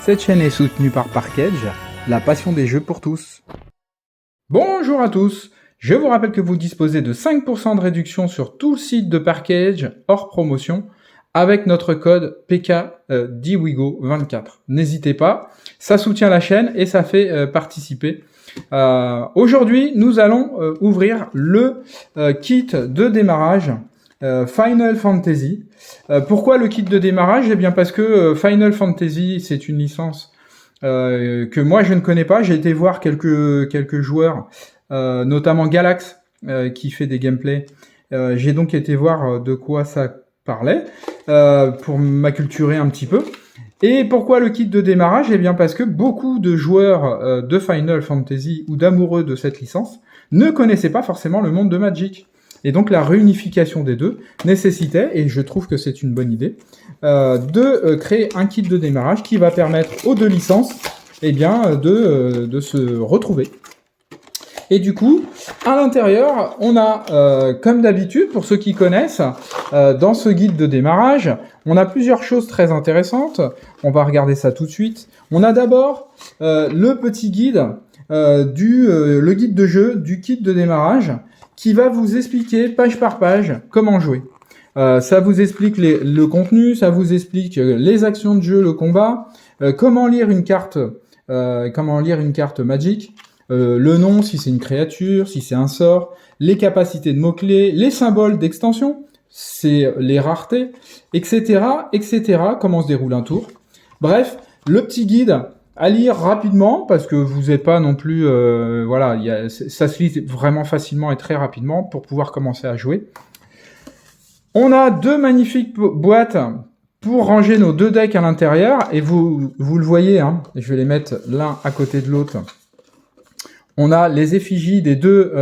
Cette chaîne est soutenue par Parkedge, la passion des jeux pour tous. Bonjour à tous, je vous rappelle que vous disposez de 5% de réduction sur tout le site de Parkedge, hors promotion, avec notre code PK10WIGO24. N'hésitez pas, ça soutient la chaîne et ça fait participer. Aujourd'hui, nous allons ouvrir le kit de démarrage Final Fantasy. Pourquoi le kit de démarrage? Eh bien parce que Final Fantasy, c'est une licence que moi je ne connais pas. J'ai été voir quelques joueurs, notamment Galax, qui fait des gameplays. J'ai donc été voir de quoi ça parlait, pour m'acculturer un petit peu. Et pourquoi le kit de démarrage? Eh bien parce que beaucoup de joueurs de Final Fantasy ou d'amoureux de cette licence ne connaissaient pas forcément le monde de Magic. Et donc la réunification des deux nécessitait, et je trouve que c'est une bonne idée, de créer un kit de démarrage qui va permettre aux deux licences de se retrouver. Et du coup, à l'intérieur, on a, comme d'habitude, pour ceux qui connaissent, dans ce guide de démarrage, on a plusieurs choses très intéressantes. On va regarder ça tout de suite. On a d'abord le petit guide, le guide de jeu du kit de démarrage, qui va vous expliquer page par page comment jouer. Ça vous explique le contenu, ça vous explique les actions de jeu, le combat, comment lire une carte Magic, le nom, si c'est une créature, si c'est un sort, les capacités de mots-clés, les symboles d'extension, c'est les raretés, etc., etc., comment se déroule un tour. Bref, le petit guide à lire rapidement, parce que vous n'êtes pas non plus... ça se lit vraiment facilement et très rapidement pour pouvoir commencer à jouer. On a deux magnifiques boîtes pour ranger nos deux decks à l'intérieur, et vous le voyez, hein, je vais les mettre l'un à côté de l'autre. On a les effigies des deux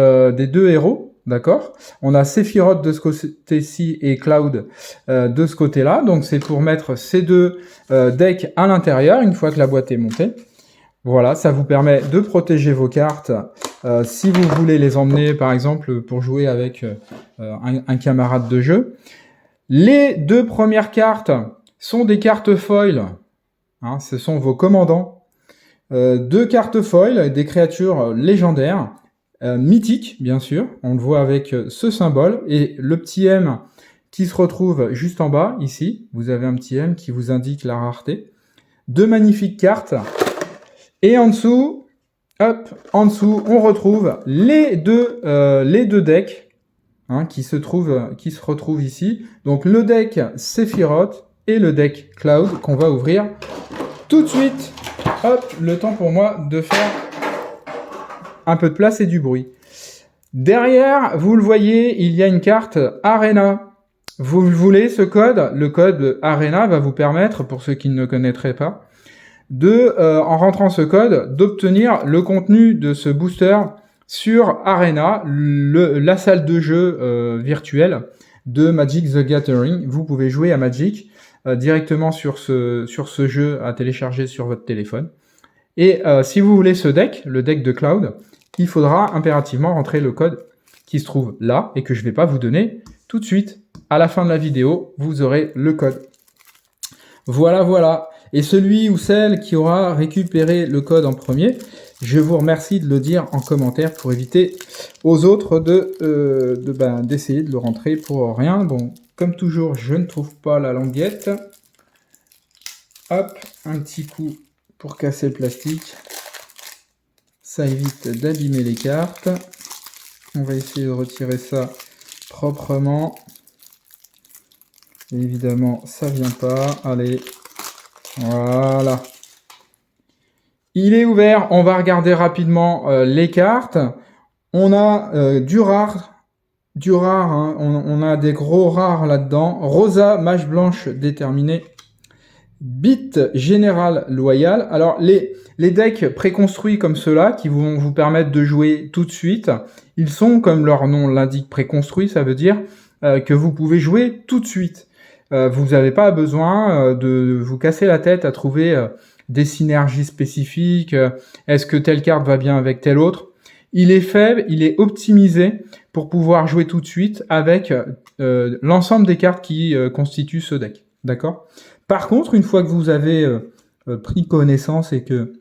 héros, d'accord? On a Sephiroth de ce côté-ci et Cloud de ce côté-là. Donc c'est pour mettre ces deux decks à l'intérieur une fois que la boîte est montée. Voilà, ça vous permet de protéger vos cartes si vous voulez les emmener, par exemple, pour jouer avec un camarade de jeu. Les deux premières cartes sont des cartes foil. Hein, ce sont vos commandants. Deux cartes foil, des créatures légendaires, mythiques bien sûr, on le voit avec ce symbole, et le petit M qui se retrouve juste en bas, ici, vous avez un petit M qui vous indique la rareté. Deux magnifiques cartes, et en dessous, on retrouve les deux decks hein, qui se retrouvent ici, donc le deck Sephiroth et le deck Cloud qu'on va ouvrir tout de suite. Hop, le temps pour moi de faire un peu de place et du bruit. Derrière, vous le voyez, il y a une carte Arena. Vous voulez ce code? Le code Arena va vous permettre, pour ceux qui ne le connaîtraient pas, en rentrant ce code, d'obtenir le contenu de ce booster sur Arena, la salle de jeu virtuelle de Magic the Gathering. Vous pouvez jouer à Magic directement sur ce jeu à télécharger sur votre téléphone. Et si vous voulez ce deck, le deck de Cloud, il faudra impérativement rentrer le code qui se trouve là et que je ne vais pas vous donner tout de suite. À la fin de la vidéo, vous aurez le code. Voilà. Et celui ou celle qui aura récupéré le code en premier, je vous remercie de le dire en commentaire pour éviter aux autres d'essayer de le rentrer pour rien. Bon, comme toujours, je ne trouve pas la languette. Hop, un petit coup pour casser le plastique. Ça évite d'abîmer les cartes. On va essayer de retirer ça proprement. Et évidemment, ça vient pas. Allez, voilà. Il est ouvert. On va regarder rapidement les cartes. On a du rare. Hein. On a des gros rares là-dedans. Rosa, mage blanche déterminée. Bit général loyal. Alors les decks préconstruits comme ceux-là, qui vont vous permettre de jouer tout de suite, ils sont, comme leur nom l'indique, préconstruits, ça veut dire que vous pouvez jouer tout de suite. Vous n'avez pas besoin de vous casser la tête à trouver des synergies spécifiques, est-ce que telle carte va bien avec telle autre. Il est fait, il est optimisé pour pouvoir jouer tout de suite avec l'ensemble des cartes qui constituent ce deck. D'accord ? Par contre, une fois que vous avez pris connaissance et que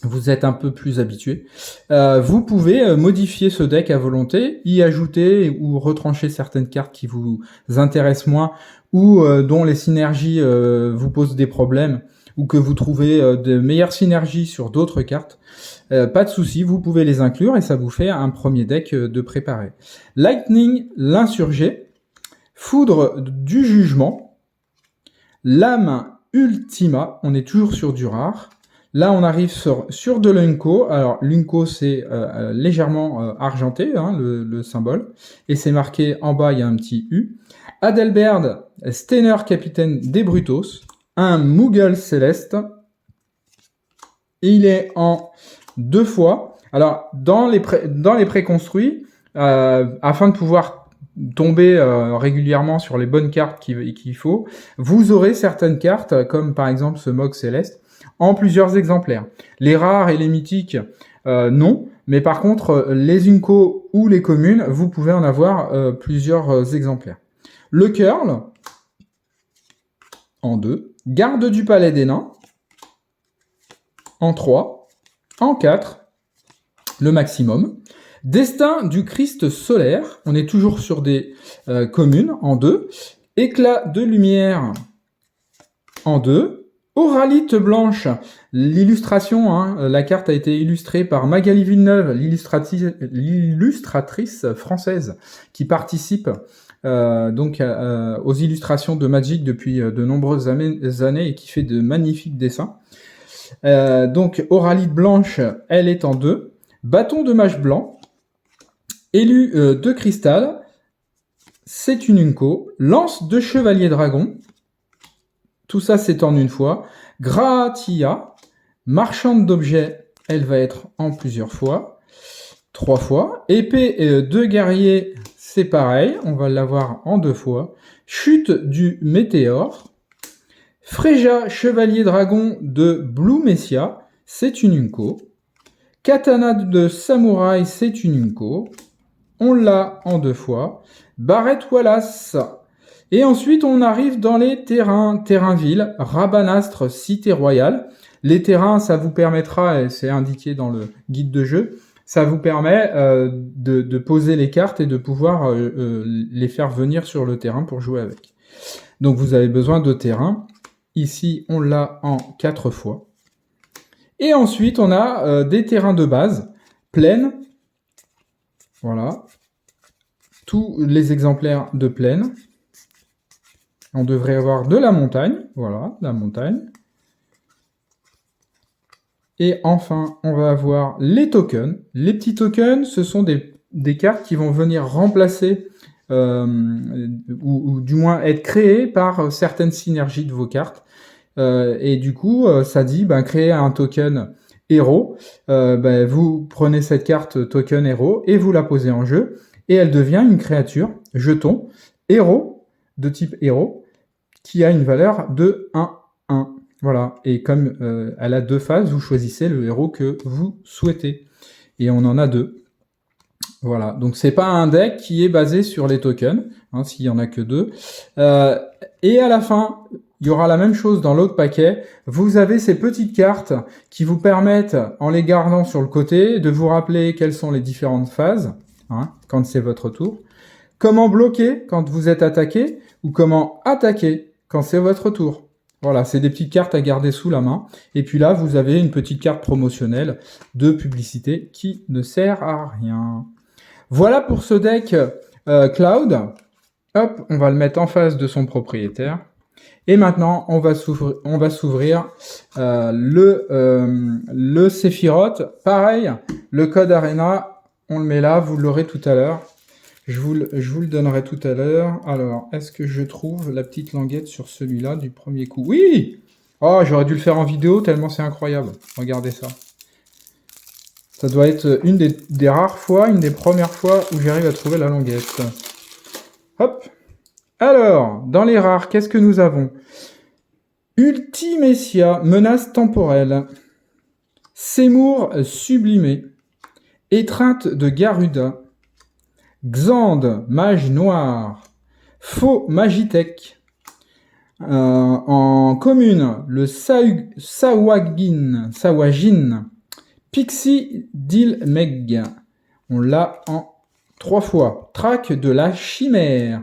vous êtes un peu plus habitué, vous pouvez modifier ce deck à volonté, y ajouter ou retrancher certaines cartes qui vous intéressent moins ou dont les synergies vous posent des problèmes ou que vous trouvez de meilleures synergies sur d'autres cartes. Pas de souci, vous pouvez les inclure et ça vous fait un premier deck de préparé. Lightning, l'insurgé, Foudre du jugement, Lame Ultima, on est toujours sur du rare. Là, on arrive sur de l'Unco. Alors, l'Unco, c'est légèrement argenté, hein, le symbole. Et c'est marqué en bas, il y a un petit U. Adelbert Steiner, capitaine des Brutos. Un Moogle céleste. Il est en 2 fois. Alors, dans les préconstruits, afin de pouvoir tomber régulièrement sur les bonnes cartes qu'il faut, vous aurez certaines cartes, comme par exemple ce Mog céleste, en plusieurs exemplaires. Les rares et les mythiques, non. Mais par contre, les Unco ou les communes, vous pouvez en avoir plusieurs exemplaires. Le Curl, en 2. Garde du Palais des Nains, en 3. En 4. Le maximum. Destin du Christ solaire, on est toujours sur des communes, en 2. Éclat de lumière, en 2. Auralite blanche, l'illustration, hein, la carte a été illustrée par Magali Villeneuve, l'illustratrice française qui participe donc aux illustrations de Magic depuis de nombreuses années et qui fait de magnifiques dessins. Donc Auralite blanche, elle est en 2. Bâton de mage blanc, élu de cristal, c'est une Unco. Lance de chevalier dragon, tout ça, c'est en 1 fois. Gratia, marchande d'objets, elle va être en plusieurs fois. 3 fois. Épée de guerrier, c'est pareil. On va l'avoir en 2 fois. Chute du météore. Fréja, chevalier dragon de Blue Messia, c'est une Unco. Katana de samouraï, c'est une Unco. On l'a en 2 fois. Barrette Wallace. Et ensuite, on arrive dans les terrains-ville, Rabanastre, Cité Royale. Les terrains, ça vous permettra, et c'est indiqué dans le guide de jeu, ça vous permet de poser les cartes et de pouvoir les faire venir sur le terrain pour jouer avec. Donc vous avez besoin de terrain. Ici, on l'a en 4 fois. Et ensuite, on a des terrains de base, plaine. Voilà. Tous les exemplaires de plaine. On devrait avoir de la montagne, voilà, la montagne. Et enfin, on va avoir les tokens. Les petits tokens, ce sont des cartes qui vont venir remplacer, ou du moins être créées par certaines synergies de vos cartes. Et du coup, ça dit, créer un token héros. Vous prenez cette carte token héros et vous la posez en jeu. Et elle devient une créature, jeton, héros, de type héros, qui a une valeur de 1-1. Voilà. Et comme elle a 2 phases, vous choisissez le héros que vous souhaitez. Et on en a 2. Voilà. Donc c'est pas un deck qui est basé sur les tokens, hein, s'il y en a que 2. Et à la fin, il y aura la même chose dans l'autre paquet. Vous avez ces petites cartes qui vous permettent, en les gardant sur le côté, de vous rappeler quelles sont les différentes phases, hein, quand c'est votre tour. Comment bloquer quand vous êtes attaqué, ou comment attaquer quand c'est votre tour. Voilà, c'est des petites cartes à garder sous la main. Et puis là, vous avez une petite carte promotionnelle de publicité qui ne sert à rien. Voilà pour ce deck Cloud. Hop, on va le mettre en face de son propriétaire. Et maintenant, on va s'ouvrir le Sephiroth. Pareil, le code Arena, on le met là, vous l'aurez tout à l'heure. Je vous le donnerai tout à l'heure. Alors, est-ce que je trouve la petite languette sur celui-là du premier coup? Oui! Oh, j'aurais dû le faire en vidéo tellement c'est incroyable. Regardez ça. Ça doit être une des rares fois, une des premières fois où j'arrive à trouver la languette. Hop! Alors, dans les rares, qu'est-ce que nous avons? Ultimecia, menace temporelle. Seymour sublimé. Étreinte de Garuda. Xande, mage noir. Faux Magitech. En commune, le Sawagin, Pixie Dilmeg. On l'a en 3 fois. Trac de la chimère.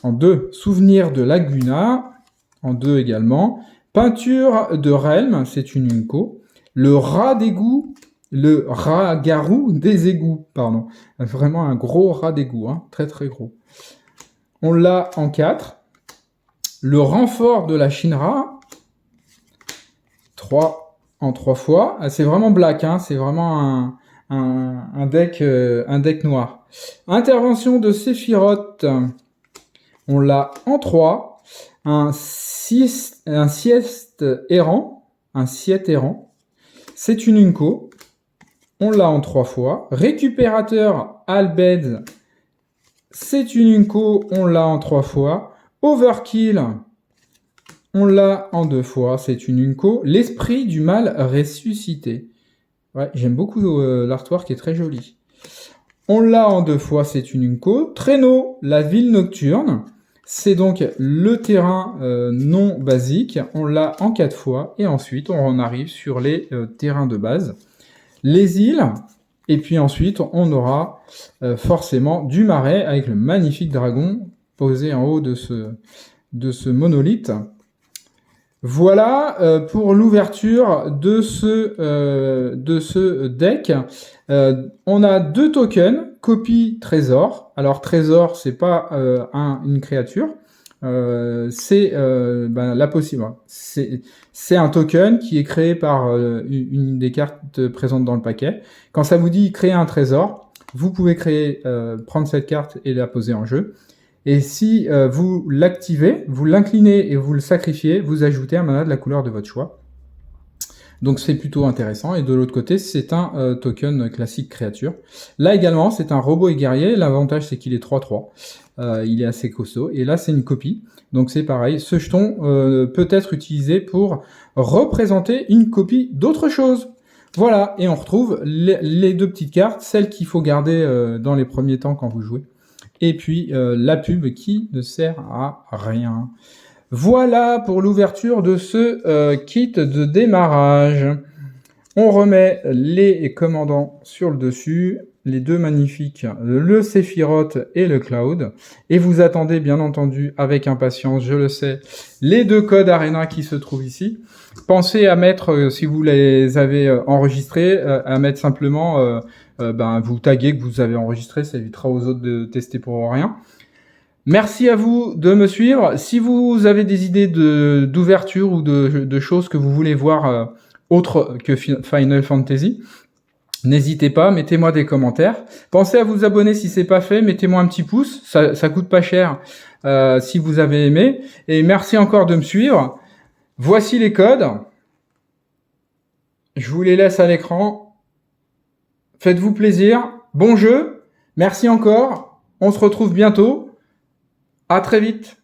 En 2, souvenir de Laguna. En 2 également. Peinture de Relm, c'est une Unco. Le rat d'égout, le rat-garou des égouts, pardon. Vraiment un gros rat d'égout, hein, très très gros. On l'a en 4. Le renfort de la Shinra, 3 en 3 fois. Ah, c'est vraiment black, hein, c'est vraiment un deck noir. Intervention de Sephiroth, on l'a en 3. Un sieste errant, c'est une Unco. On l'a en 3 fois. Récupérateur Albed, c'est une Unco, on l'a en 3 fois. Overkill, on l'a en 2 fois, c'est une Unco. L'esprit du mal ressuscité. Ouais, j'aime beaucoup l'artwork qui est très joli. On l'a en 2 fois, c'est une Unco. Traîneau, la ville nocturne. C'est donc le terrain non basique. On l'a en 4 fois. Et ensuite, on en arrive sur les terrains de base. Les îles. Et puis ensuite, on aura forcément du marais avec le magnifique dragon posé en haut de ce monolithe. Voilà pour l'ouverture de ce deck. On a 2 tokens, copie trésor. Alors trésor, c'est pas une créature, c'est la possible. C'est un token qui est créé par une des cartes présentes dans le paquet. Quand ça vous dit créer un trésor, vous pouvez prendre cette carte et la poser en jeu. Et si vous l'activez, vous l'inclinez et vous le sacrifiez, vous ajoutez un mana de la couleur de votre choix. Donc c'est plutôt intéressant. Et de l'autre côté, c'est un token classique créature. Là également, c'est un robot et guerrier. L'avantage, c'est qu'il est 3-3. Il est assez costaud. Et là, c'est une copie. Donc c'est pareil. Ce jeton peut être utilisé pour représenter une copie d'autre chose. Voilà. Et on retrouve les 2 petites cartes, celles qu'il faut garder dans les premiers temps quand vous jouez. Et puis la pub qui ne sert à rien. Voilà pour l'ouverture de ce kit de démarrage. On remet les commandants sur le dessus, les 2 magnifiques, le Sephiroth et le Cloud. Et vous attendez bien entendu avec impatience, je le sais, les 2 codes Arena qui se trouvent ici. Pensez à mettre, si vous les avez enregistrés, à mettre simplement... vous taguez que vous avez enregistré, ça évitera aux autres de tester pour rien. Merci à vous de me suivre. Si vous avez des idées d'ouverture ou de choses que vous voulez voir autres que Final Fantasy, n'hésitez pas, mettez-moi des commentaires. Pensez à vous abonner si c'est pas fait, mettez-moi un petit pouce, ça coûte pas cher si vous avez aimé. Et merci encore de me suivre. Voici les codes. Je vous les laisse à l'écran. Faites-vous plaisir, bon jeu, merci encore, on se retrouve bientôt, à très vite.